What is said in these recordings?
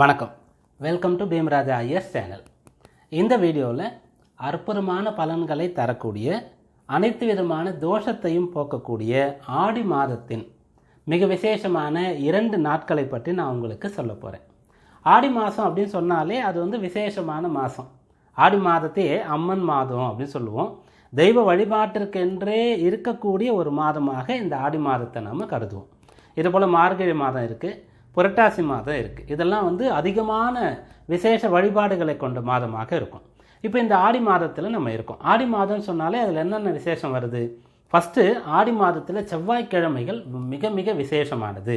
வணக்கம். Welcome to Bhimraja IS channel. இந்த வீடியோவில் அற்புதமான பலன்களை தரக்கூடிய அனைத்து விதமான தோஷத்தையும் போக்கக்கூடிய ஆடி மாதத்தின் மிக விசேஷமான 2 நாட்களை பற்றி நான் உங்களுக்கு சொல்ல போகிறேன். ஆடி மாதம் அப்படின்னு சொன்னாலே அது விசேஷமான மாதம். ஆடி மாதத்தையே அம்மன் மாதம் அப்படின்னு சொல்லுவோம். தெய்வ வழிபாட்டிற்கென்றே இருக்கக்கூடிய ஒரு மாதமாக இந்த ஆடி மாதத்தை நாம் கருதுவோம். இதுபோல் மார்கழி மாதம் இருக்குது, புரட்டாசி மாதம் இருக்குது. இதெல்லாம் அதிகமான விசேஷ வழிபாடுகளை கொண்ட மாதமாக இருக்கும். இப்போ இந்த ஆடி மாதத்தில் நம்ம இருக்கோம். ஆடி மாதம் சொன்னாலே அதில் என்னென்ன விசேஷம் வருது? ஃபஸ்ட்டு ஆடி மாதத்தில் செவ்வாய்க்கிழமைகள் மிக மிக விசேஷமானது.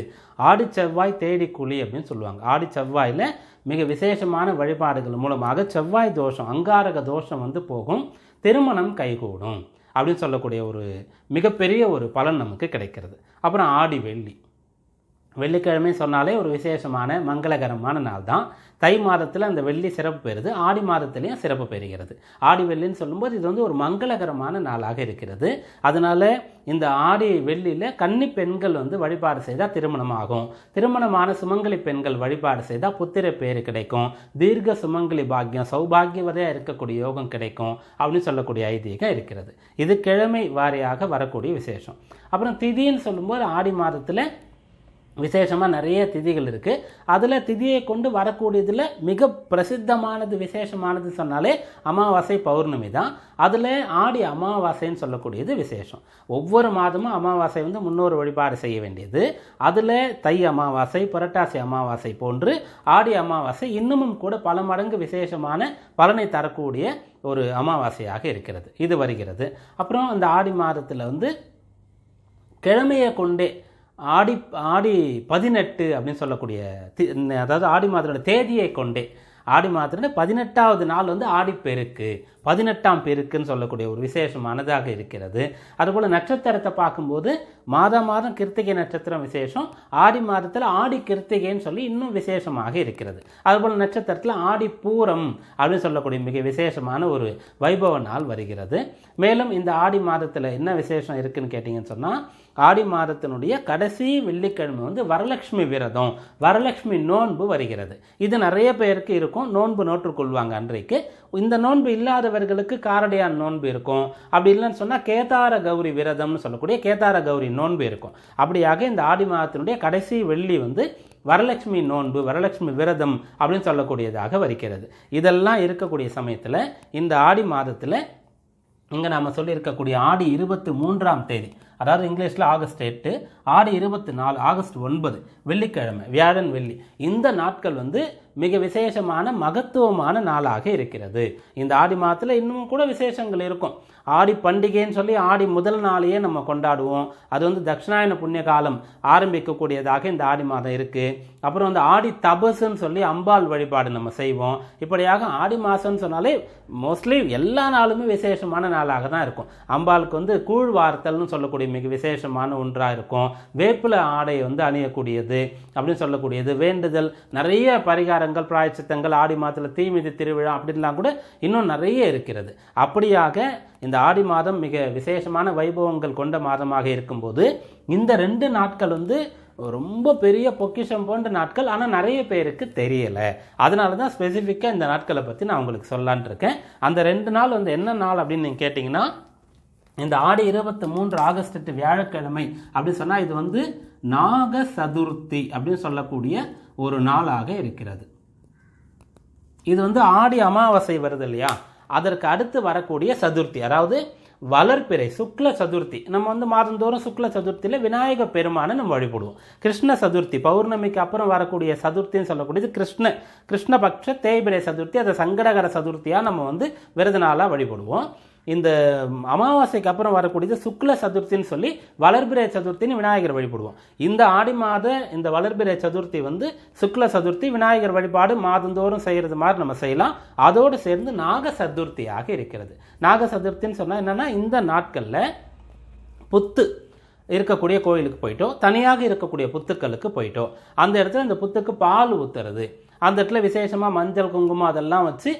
ஆடி செவ்வாய் தேடி குழி அப்படின்னு சொல்லுவாங்க. ஆடி செவ்வாயில் மிக விசேஷமான வழிபாடுகள் மூலமாக செவ்வாய் தோஷம், அங்காரக தோஷம் போகும், திருமணம் கைகூடும் அப்படின்னு சொல்லக்கூடிய ஒரு மிகப்பெரிய ஒரு பலன் நமக்கு கிடைக்கிறது. அப்புறம் ஆடி வெள்ளி, வெள்ளிக்கிழமை சொன்னாலே ஒரு விசேஷமான மங்களகரமான நாள் தான். தை மாதத்தில் அந்த வெள்ளி சிறப்பு பெறுது, ஆடி மாதத்துலேயும் சிறப்பு பெறுகிறது. ஆடி வெள்ளின்னு சொல்லும்போது இது ஒரு மங்களகரமான நாளாக இருக்கிறது. அதனால் இந்த ஆடி வெள்ளியில் கன்னி பெண்கள் வழிபாடு செய்தால் திருமணம் ஆகும். திருமணமான சுமங்கலி பெண்கள் வழிபாடு செய்தால் புத்திர பேரு கிடைக்கும், தீர்க்க சுமங்கலி பாக்கியம், சௌபாகியவதையாக இருக்கக்கூடிய யோகம் கிடைக்கும் அப்படின்னு சொல்லக்கூடிய ஐதீகம் இருக்கிறது. இது கிழமை வாரியாக வரக்கூடிய விசேஷம். அப்புறம் திதின்னு சொல்லும்போது ஆடி மாதத்தில் விசேஷமாக நிறைய திதிகள் இருக்குது. அதில் திதியை கொண்டு வரக்கூடியதில் மிக பிரசித்தமானது விசேஷமானது சொன்னாலே அமாவாசை பௌர்ணமி தான். அதில் ஆடி அமாவாசைன்னு சொல்லக்கூடியது விசேஷம். ஒவ்வொரு மாதமும் அமாவாசை முன்னோர் வழிபாடு செய்ய வேண்டியது. அதில் தை அமாவாசை, புரட்டாசி அமாவாசை போன்று ஆடி அமாவாசை இன்னமும் கூட பல மடங்கு விசேஷமான பலனை தரக்கூடிய ஒரு அமாவாசையாக இருக்கிறது. இது வருகிறது. அப்புறம் அந்த ஆடி மாதத்தில் கிழமையை கொண்டே ஆடி 18 அப்படின்னு சொல்லக்கூடிய, அதாவது ஆடி மாதத்தோட தேதியை கொண்டே ஆடி மாதத்தோட 18வது நாள் ஆடிப்பெருக்கு, 18ஆம் பெருக்குன்னு சொல்லக்கூடிய ஒரு விசேஷமானதாக இருக்கிறது. அதுபோல் நட்சத்திரத்தை பார்க்கும்போது மாதம் கிருத்திகை நட்சத்திரம் விசேஷம், ஆடி மாதத்தில் ஆடி கிருத்திகைன்னு சொல்லி இன்னும் விசேஷமாக இருக்கிறது. அதுபோல் நட்சத்திரத்தில் ஆடி பூரம் அப்படின்னு சொல்லக்கூடிய மிக விசேஷமான ஒரு வைபவ நாள் வருகிறது. மேலும் இந்த ஆடி மாதத்தில் என்ன விசேஷம் இருக்குன்னு கேட்டிங்கன்னு சொன்னால், ஆடி மாதத்தினுடைய கடைசி வெள்ளிக்கிழமை வரலட்சுமி விரதம், வரலட்சுமி நோன்பு வருகிறது. இது நிறைய பேருக்கு இருக்கும், நோன்பு நோற்றுக்கொள்வாங்க அன்றைக்கு. இந்த நோன்பு இல்லாதவர்களுக்கு காரடையான் நோன்பு இருக்கும். அப்படி இல்லைன்னு சொன்னால் கேதார கௌரி விரதம்னு சொல்லக்கூடிய கேதார கௌரி நோன்பு இருக்கும். அப்படியாக இந்த ஆடி மாதத்தினுடைய கடைசி வெள்ளி வரலட்சுமி நோன்பு, வரலட்சுமி விரதம் அப்படின்னு சொல்லக்கூடியதாக வருகிறது. இதெல்லாம் இருக்கக்கூடிய சமயத்தில் இந்த ஆடி மாதத்தில் இங்கே நாம் சொல்லியிருக்கக்கூடிய ஆடி 23ஆம் தேதி, அதாவது இங்கிலீஷில் ஆகஸ்ட் 8, ஆடி 24 ஆகஸ்ட் 9 வெள்ளிக்கிழமை, வியாழன் வெள்ளி, இந்த நாட்கள் மிக விசேஷமான மகத்துவமான நாளாக இருக்கிறது. இந்த ஆடி மாதத்தில் இன்னும் கூட விசேஷங்கள் இருக்கும். ஆடி பண்டிகைன்னு சொல்லி ஆடி முதல் நாளையே நம்ம கொண்டாடுவோம். அது தட்சிணாயன புண்ணிய காலம் ஆரம்பிக்கக்கூடியதாக இந்த ஆடி மாதம் இருக்குது. அப்புறம் ஆடி தபசுன்னு சொல்லி அம்பாள் வழிபாடு நம்ம செய்வோம். இப்படியாக ஆடி மாதம்னு சொன்னாலே மோஸ்ட்லி எல்லா நாளுமே விசேஷமான நாளாக தான் இருக்கும். அம்பாளுக்கு கூழ் வார்த்தல்னு சொல்லக்கூடிய மிக விசேஷமான ஒன்றாக இருக்கும். வேப்பில ஆடை அணியக்கூடியது அப்படின்னு சொல்லக்கூடியது, வேண்டுதல், நிறைய பரிகாரங்கள், பிராயச்சித்தங்கள், ஆடி மாதத்தில் தீமிதி திருவிழா அப்படின்லாம் கூட இன்னும் நிறைய இருக்கிறது. அப்படியாக இந்த ஆடி மாதம் மிக விசேஷமான வைபவங்கள் கொண்ட மாதமாக இருக்கும்போது இந்த 2 நாட்கள் ரொம்ப பெரிய பொக்கிஷம் போன்ற நாட்கள். ஆனால் நிறைய பேருக்கு தெரியலை. அதனால தான் ஸ்பெசிஃபிக்காக இந்த நாட்களை பற்றி நான் உங்களுக்கு சொல்லலான் இருக்கேன். அந்த 2 நாள் என்ன நாள் அப்படின்னு நீங்கள் கேட்டிங்கன்னா, இந்த ஆடி 23 ஆகஸ்ட் 8 வியாழக்கிழமை அப்படின்னு சொன்னால் இது நாக சதுர்த்தி அப்படின்னு சொல்லக்கூடிய ஒரு நாளாக இருக்கிறது. இது ஆடி அமாவாசை வருது இல்லையா, அதற்கு அடுத்து வரக்கூடிய சதுர்த்தி, அதாவது வளர்பிறை சுக்ல சதுர்த்தி. நம்ம மாதந்தோறும் சுக்ல சதுர்த்தியில் விநாயக பெருமானை நம்ம வழிபடுவோம். கிருஷ்ண சதுர்த்தி பௌர்ணமிக்கு அப்புறம் வரக்கூடிய சதுர்த்தின்னு சொல்லக்கூடியது கிருஷ்ணபக்ஷ தேய்பிரை சதுர்த்தி. அதை சங்கடகர சதுர்த்தியாக நம்ம விரத நாளாக வழிபடுவோம். இந்த அமாவாசைக்கு அப்புறம் வரக்கூடியது சுக்ல சதுர்த்தின்னு சொல்லி வளர்பிறை சதுர்த்தின்னு விநாயகர் வழிபடுவோம். இந்த ஆடி மாத இந்த வளர்பிறை சதுர்த்தி சுக்ல சதுர்த்தி, விநாயகர் வழிபாடு மாதந்தோறும் செய்கிறது மாதிரி நம்ம செய்யலாம். அதோடு சேர்ந்து நாக சதுர்த்தியாக இருக்கிறது. நாக சதுர்த்தின்னு சொன்னால் என்னென்னா, இந்த நாட்களில் புத்து இருக்கக்கூடிய கோயிலுக்கு போயிட்டோ, தனியாக இருக்கக்கூடிய புத்துக்களுக்கு போயிட்டோ, அந்த இடத்துல அந்த புத்துக்கு பால் ஊத்துறது, அந்த இடத்துல விசேஷமாக மஞ்சள் குங்குமம் அதெல்லாம் வச்சு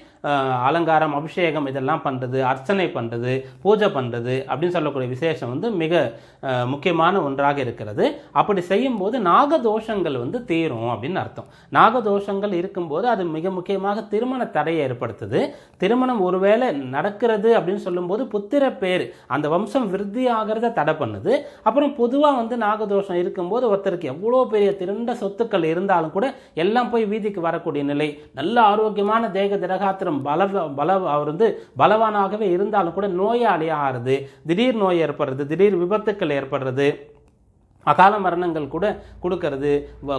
அலங்காரம் அபிஷேகம் இதெல்லாம் பண்ணுறது, அர்ச்சனை பண்ணுறது, பூஜை பண்ணுறது அப்படின்னு சொல்லக்கூடிய விசேஷம் வந்து மிக முக்கியமான ஒன்றாக இருக்கிறது. அப்படி செய்யும்போது நாகதோஷங்கள் வந்து தீரும் அப்படின்னு அர்த்தம். நாகதோஷங்கள் இருக்கும்போது அது மிக முக்கியமாக திருமண தடையை ஏற்படுத்துது. திருமணம் ஒருவேளை நடக்கிறது அப்படின்னு சொல்லும்போது புத்திர பேர் அந்த வம்சம் விருத்தி ஆகிறத தடை பண்ணுது. அப்புறம் பொதுவாக வந்து நாகதோஷம் இருக்கும்போது ஒருத்தருக்கு எவ்வளோ பெரிய திரண்ட சொத்துக்கள் இருந்தாலும் கூட எல்லாம் போய் வீதிக்கு வரக்கூடிய நிலை, நல்ல ஆரோக்கியமான தேக திரகாத்திரம் அவர் வந்து பலவானாகவே இருந்தாலும் கூட நோயாளியாக ஆறுது, திடீர் நோய் ஏற்படுறது, திடீர் விபத்துக்கள் ஏற்படுறது, அகால மரணங்கள் கூட கொடுக்கறது,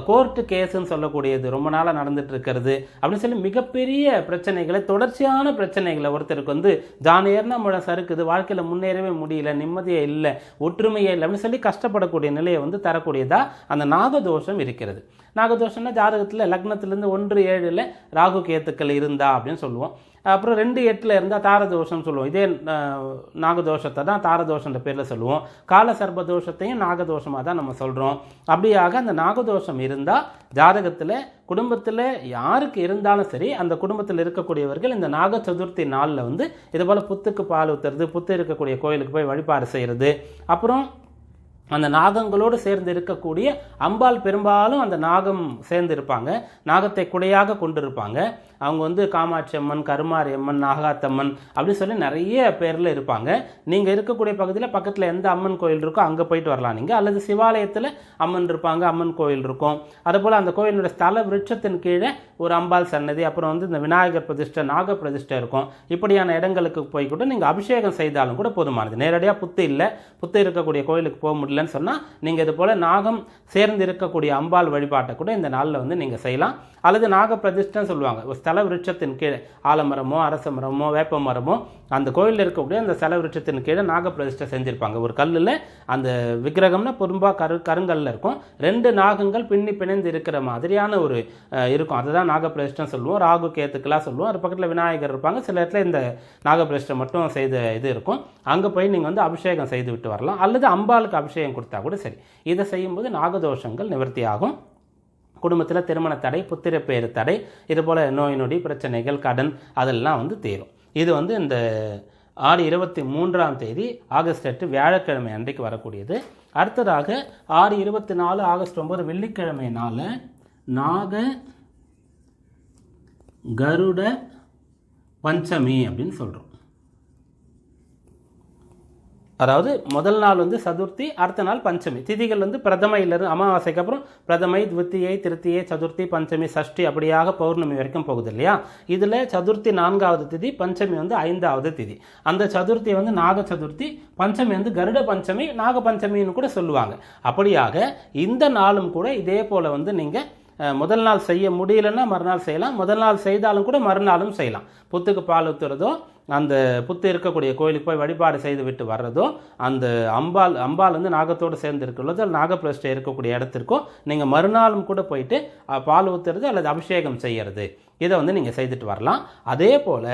கோர்ட்டு கேஸுன்னு சொல்லக்கூடியது ரொம்ப நாளாக நடந்துட்டு இருக்கிறது அப்படின்னு சொல்லி மிகப்பெரிய பிரச்சனைகளை, தொடர்ச்சியான பிரச்சனைகளை, ஒருத்தருக்கு வந்து ஜானேர்னா முழ சறுக்குது, வாழ்க்கையில் முன்னேறவே முடியல, நிம்மதியே இல்லை, ஒற்றுமையே இல்லை அப்படின்னு சொல்லி கஷ்டப்படக்கூடிய நிலையை வந்து தரக்கூடியதா அந்த நாகதோஷம் இருக்கிறது. நாகதோஷம்னா ஜாதகத்தில் லக்னத்திலேருந்து 1-7 ராகு கேத்துக்கள் இருந்தா அப்படின்னு சொல்லுவோம். அப்புறம் 2-8 இருந்தால் தாரதோஷம் சொல்லுவோம். இதே நாகதோஷத்தை தான் தாரதோஷன்ற பேரில் சொல்லுவோம். கால சர்ப தோஷத்தையும் நாகதோஷமாக தான் நம்ம சொல்கிறோம். அப்படியாக அந்த நாகதோஷம் இருந்தால் ஜாதகத்தில் குடும்பத்தில் யாருக்கு இருந்தாலும் சரி, அந்த குடும்பத்தில் இருக்கக்கூடியவர்கள் இந்த நாக சதுர்த்தி நாளில் வந்து இதுபோல் புத்துக்கு பால் ஊற்றுறது, புத்து இருக்கக்கூடிய கோயிலுக்கு போய் வழிபாடு செய்கிறது, அப்புறம் அந்த நாகங்களோடு சேர்ந்து இருக்கக்கூடிய அம்பாள், பெரும்பாலும் அந்த நாகம் சேர்ந்து இருப்பாங்க, நாகத்தை குடையாக கொண்டிருப்பாங்க. அவங்க வந்து காமாட்சி அம்மன், கருமாரி அம்மன், நாகாத்தம்மன் அப்படின்னு சொல்லி நிறைய பேரில் இருப்பாங்க. நீங்கள் இருக்கக்கூடிய பகுதியில் பக்கத்தில் எந்த அம்மன் கோயில் இருக்கோ அங்கே போயிட்டு வரலாம் நீங்கள். அல்லது சிவாலயத்தில் அம்மன் இருப்பாங்க, அம்மன் கோயில் இருக்கும். அதுபோல் அந்த கோயிலுடைய ஸ்தல விருட்சத்தின் கீழே ஒரு அம்பாள் சன்னதி, அப்புறம் வந்து இந்த விநாயகர் பிரதிஷ்டை, நாக பிரதிஷ்டை இருக்கும். இப்படியான இடங்களுக்கு போய் கூட நீங்கள் அபிஷேகம் செய்தாலும் கூட போதுமானது. நேரடியாக புத்து இல்லை, புத்து இருக்கக்கூடிய கோயிலுக்கு போக முடியலன்னு சொன்னால் நீங்கள் இது போல் நாகம் சேர்ந்து இருக்கக்கூடிய அம்பாள் வழிபாட்டை கூட இந்த நாளில் வந்து நீங்கள் செய்யலாம். அல்லது நாக பிரதிஷ்டைன்னு சொல்லுவாங்க. ஒரு ஸ்தல விருட்சத்தின் கீழே ஆலமரமோ அரச மரமோ வேப்ப மரமோ அந்த கோயிலில் இருக்கக்கூடிய அந்த ஸ்தல விருட்சத்தின் கீழே நாக பிரதிஷ்டை செஞ்சுருப்பாங்க. ஒரு கல்லில் அந்த விக்கிரகம்னா பொறும்பாக கருங்கல்ல இருக்கும், 2 நாகங்கள் பின்னி பிணைந்து இருக்கிற மாதிரியான ஒரு இருக்கும். அதுதான் நாக பிரதிஷ்டைன்னு சொல்லுவோம். ராகு கேத்துக்கெல்லாம் சொல்லுவோம். அது பக்கத்தில் விநாயகர் இருப்பாங்க. சில இடத்துல இந்த நாக பிரதிஷ்டை மட்டும் செய்த இது இருக்கும். அங்கே போய் நீங்கள் வந்து அபிஷேகம் செய்து விட்டு வரலாம். அல்லது அம்பாளுக்கு அபிஷேகம் கொடுத்தா கூட சரி. இதை செய்யும்போது நாகதோஷங்கள் நிவர்த்தி ஆகும். குடும்பத்தில் திருமண தடை, புத்திர பேரு தடை, இதுபோல் நோய் நொடி பிரச்சனைகள், கடன் அதெல்லாம் வந்து தீரும். இது வந்து இந்த ஆடி 23ஆம் தேதி ஆகஸ்ட் 8 வியாழக்கிழமை அன்றைக்கு வரக்கூடியது. அடுத்ததாக ஆடி 24 ஆகஸ்ட் 9 வெள்ளிக்கிழமை நாள் நாக கருட பஞ்சமி அப்படின்னு சொல்கிறோம். அதாவது முதல் நாள் வந்து சதுர்த்தி, அடுத்த நாள் பஞ்சமி. திதிகள் வந்து பிரதமையிலிருந்து அமாவாசைக்கு அப்புறம் பிரதமை, துவித்தியை, திருத்தியை, சதுர்த்தி, பஞ்சமி, சஷ்டி அப்படியாக பௌர்ணமி வரைக்கும் போகுது இல்லையா. இதில் சதுர்த்தி 4வது திதி, பஞ்சமி வந்து 5வது திதி. அந்த சதுர்த்தி வந்து நாக சதுர்த்தி, பஞ்சமி வந்து கருட பஞ்சமி, நாக பஞ்சமின்னு கூட சொல்லுவாங்க. அப்படியாக இந்த நாளும் கூட இதே போல் வந்து நீங்கள் முதல் நாள் செய்ய முடியலன்னா மறுநாள் செய்யலாம், முதல் நாள் செய்தாலும் கூட மறுநாளும் செய்யலாம். புத்துக்கு பால் ஊற்றுறதோ, அந்த புத்து இருக்கக்கூடிய கோயிலுக்கு போய் வழிபாடு செய்து விட்டு வர்றதோ, அந்த அம்பாள் வந்து நாகத்தோடு சேர்ந்து இருக்கிறதோ, நாகப்பிரதிஷ்டை இருக்கக்கூடிய இடத்திற்கோ நீங்கள் மறுநாளும் கூட போயிட்டு பால் ஊற்றுறது அல்லது அபிஷேகம் செய்கிறது, இதை வந்து நீங்கள் செய்துட்டு வரலாம். அதே போல்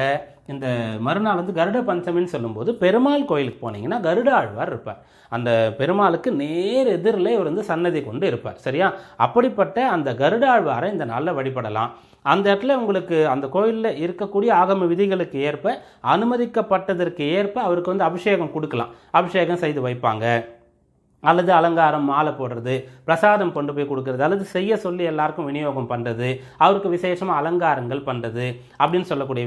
இந்த மறுநாள் வந்து கருட பஞ்சமின்னு சொல்லும்போது பெருமாள் கோயிலுக்கு போனீங்கன்னா கருட ஆழ்வார் இருப்பார். அந்த பெருமாளுக்கு நேர் எதிரில் இவர் வந்து சன்னதி கொண்டு இருப்பார். சரியா? அப்படிப்பட்ட அந்த கருட ஆழ்வாரை இந்த நாளில் வழிபடலாம். அந்த இடத்துல உங்களுக்கு அந்த கோயிலில் இருக்கக்கூடிய ஆகம விதிகளுக்கு ஏற்ப, அனுமதிக்கப்பட்டதற்கு ஏற்ப அவருக்கு வந்து அபிஷேகம் கொடுக்கலாம், அபிஷேகம் செய்து வைப்பாங்க. அல்லது அலங்காரம், மாலை போடுறது, பிரசாதம் கொண்டு போய் கொடுக்கறது, அல்லது செய்ய சொல்லி எல்லாருக்கும் விநியோகம் பண்ணுறது, அவருக்கு விசேஷமாக அலங்காரங்கள் பண்ணுறது அப்படின்னு சொல்லக்கூடிய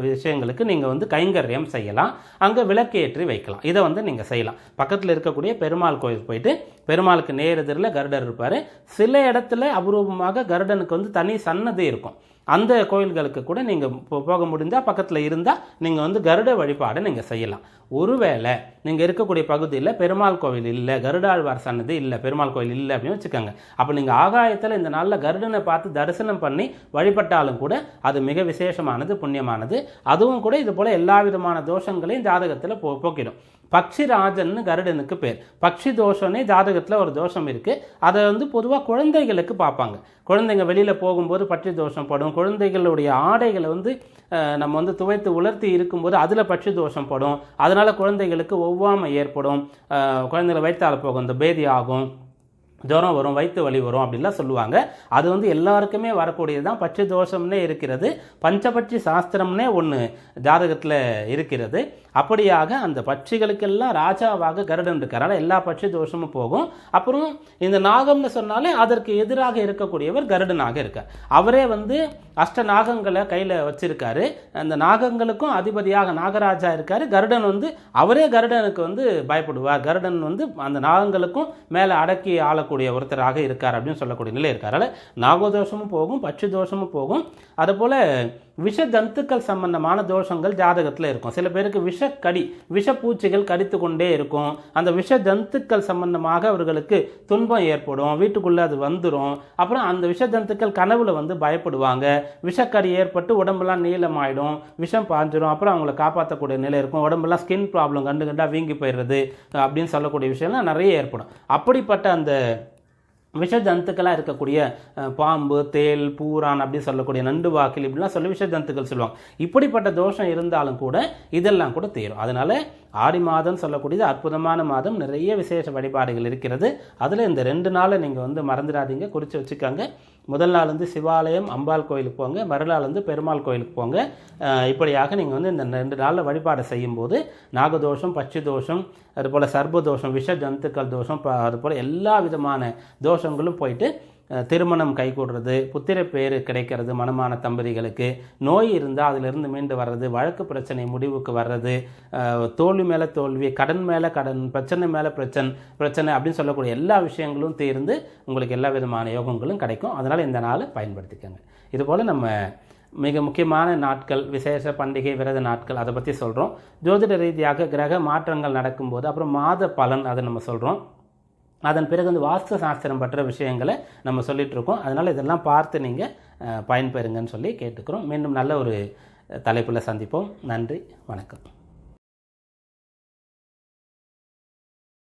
விஷயங்களுக்கு நீங்கள் வந்து கைங்கரியம் செய்யலாம். அங்கே விளக்கேற்றி வைக்கலாம். இதை வந்து நீங்கள் செய்யலாம். பக்கத்தில் இருக்கக்கூடிய பெருமாள் கோயில் போயிட்டு பெருமாளுக்கு நேர் எதிரில் கருடர் இருப்பார். சில இடத்துல அபூர்வமாக கருடனுக்கு வந்து தனி சன்னதி இருக்கும். அந்த கோயில்களுக்கு கூட நீங்கள் போக முடிந்தால், பக்கத்தில் இருந்தால் நீங்கள் வந்து கருட வழிபாடு நீங்கள் செய்யலாம். ஒருவேளை நீங்கள் இருக்கக்கூடிய பகுதியில் பெருமாள் கோவில் இல்லை, கருடாழ்வார் சன்னதி இல்லை, பெருமாள் கோயில் இல்லை அப்படின்னு வச்சுக்கோங்க. அப்போ நீங்கள் ஆகாயத்தில் இந்த நாளில் கருடனை பார்த்து தரிசனம் பண்ணி வழிபட்டாலும் கூட அது மிக விசேஷமானது, புண்ணியமானது. அதுவும் கூட இது போல் எல்லா விதமான தோஷங்களையும் ஜாதகத்தில் போக்கிடும். பக்ஷிராஜன்னு கருடனுக்கு பேர். பக்ஷி தோஷம்னே ஜாதகத்தில் ஒரு தோஷம் இருக்குது. அதை வந்து பொதுவாக குழந்தைகளுக்கு பார்ப்பாங்க. குழந்தைங்க வெளியில் போகும்போது பட்சி தோஷம் படும். குழந்தைகளுடைய ஆடைகளை வந்து நம்ம வந்து துவைத்து உலர்த்தி இருக்கும்போது அதில் பட்சி தோஷம் படும். அதனால் குழந்தைகளுக்கு ஒவ்வாமை ஏற்படும், குழந்தைகளை வயிற்றால போகும், இந்த பேதி ஆகும். ஜுரம் வரும், வயிற்று வலி வரும் அப்படின்லாம் சொல்லுவாங்க. அது வந்து எல்லாருக்குமே வரக்கூடியது தான். பட்சி தோஷம்னே இருக்கிறது, பஞ்சபட்சி சாஸ்திரம்னே ஒன்று ஜாதகத்தில் இருக்கிறது. அப்படியாக அந்த பட்சிகளுக்கெல்லாம் ராஜாவாக கருடன் இருக்கிறார். எல்லா பட்சி தோஷமும் போகும். அப்புறம் இந்த நாகம்னு சொன்னாலே அதற்கு எதிராக இருக்கக்கூடியவர் கருடனாக இருக்கார். அவரே வந்து அஷ்ட நாகங்களை கையில் வச்சிருக்காரு. அந்த நாகங்களுக்கும் அதிபதியாக நாகராஜா இருக்காரு. கருடன் வந்து அவரே கருடனுக்கு வந்து பயப்படுவார். கருடன் வந்து அந்த நாகங்களுக்கும் மேலே அடக்கி ஆளக்கூடிய ஒருத்தராக இருக்கார் அப்படின்னு சொல்லக்கூடிய நிலை இருக்கார். அதனால் நாகதோஷமும் போகும், பட்சி தோஷமும் போகும். அதுபோல் விஷ ஜந்துக்கள் சம்பந்தமான தோஷங்கள் ஜாதகத்தில் இருக்கும். சில பேருக்கு விஷக்கடி, விஷப்பூச்சிகள் கடித்து கொண்டே இருக்கும். அந்த விஷ ஜந்துக்கள் சம்பந்தமாக அவர்களுக்கு துன்பம் ஏற்படும், வீட்டுக்குள்ளே அது வந்துடும். அப்புறம் அந்த விஷ ஜந்துக்கள் கனவுல வந்து பயப்படுவாங்க. விஷக்கடி ஏற்பட்டு உடம்பெல்லாம் நீளமாயிடும், விஷம் பாஞ்சிடும். அப்புறம் அவங்களை காப்பாற்றக்கூடிய நிலை இருக்கும். உடம்பெல்லாம் ஸ்கின் ப்ராப்ளம் கண்டு கண்டா வீங்கி போயிடுறது அப்படின்னு சொல்லக்கூடிய விஷயம்லாம் நிறைய ஏற்படும். அப்படிப்பட்ட அந்த விஷ ஜந்துக்களாக இருக்கக்கூடிய பாம்பு, தேல், பூரான் அப்படி சொல்லக்கூடிய நண்டு வாக்கில் இப்படிலாம் சொல்லி விஷ ஜந்துக்கள் சொல்லுவாங்க. இப்படிப்பட்ட தோஷம் இருந்தாலும் கூட இதெல்லாம் கூட தீரும். அதனால ஆடி மாதம் சொல்லக்கூடியது அற்புதமான மாதம். நிறைய விசேஷ வழிபாடுகள் இருக்கிறது. அதில் இந்த 2 நாளை நீங்கள் வந்து மறந்துடாதீங்க, குறித்து வச்சுக்கோங்க. முதல் நாள் வந்து சிவாலயம் அம்பாள் கோயிலுக்கு போங்க, மறுநாள் வந்து பெருமாள் கோயிலுக்கு போங்க. இப்படியாக நீங்கள் வந்து இந்த 2 நாளில் வழிபாடு செய்யும்போது நாகதோஷம், பட்சி தோஷம், அதுபோல் சர்பதோஷம், விஷ ஜந்துக்கள் தோஷம், அதுபோல் எல்லா விதமான தோஷங்களும் போயிட்டு திருமணம் கைகூடுறது, புத்திர பேர் கிடைக்கிறது, மனமான தம்பதிகளுக்கு நோய் இருந்தால் அதிலிருந்து மீண்டு வர்றது, வழக்கு பிரச்சனை முடிவுக்கு வர்றது, தோல்வி மேலே தோல்வி, கடன் மேலே கடன், பிரச்சனை மேலே பிரச்சனை அப்படின்னு சொல்லக்கூடிய எல்லா விஷயங்களும் தீர்ந்து உங்களுக்கு எல்லா விதமான யோகங்களும் கிடைக்கும். அதனால் இந்த நாளை பயன்படுத்திக்கோங்க. இதுபோல் நம்ம மிக முக்கியமான நாட்கள், விசேஷ பண்டிகை, விரத நாட்கள் அதை பற்றி சொல்கிறோம். ஜோதிட ரீதியாக கிரக மாற்றங்கள் நடக்கும்போது அப்புறம் மாத பலன் அதை நம்ம சொல்கிறோம். அதன் பிறகு வந்து வாஸ்து சாஸ்திரம் பற்ற விஷயங்களை நம்ம சொல்லிகிட்ருக்கோம். அதனால் இதெல்லாம் பார்த்து நீங்கள் பயன்பெறுங்கன்னு சொல்லி கேட்டுக்கிறோம். மீண்டும் நல்ல ஒரு தலைப்பில் சந்திப்போம். நன்றி, வணக்கம்.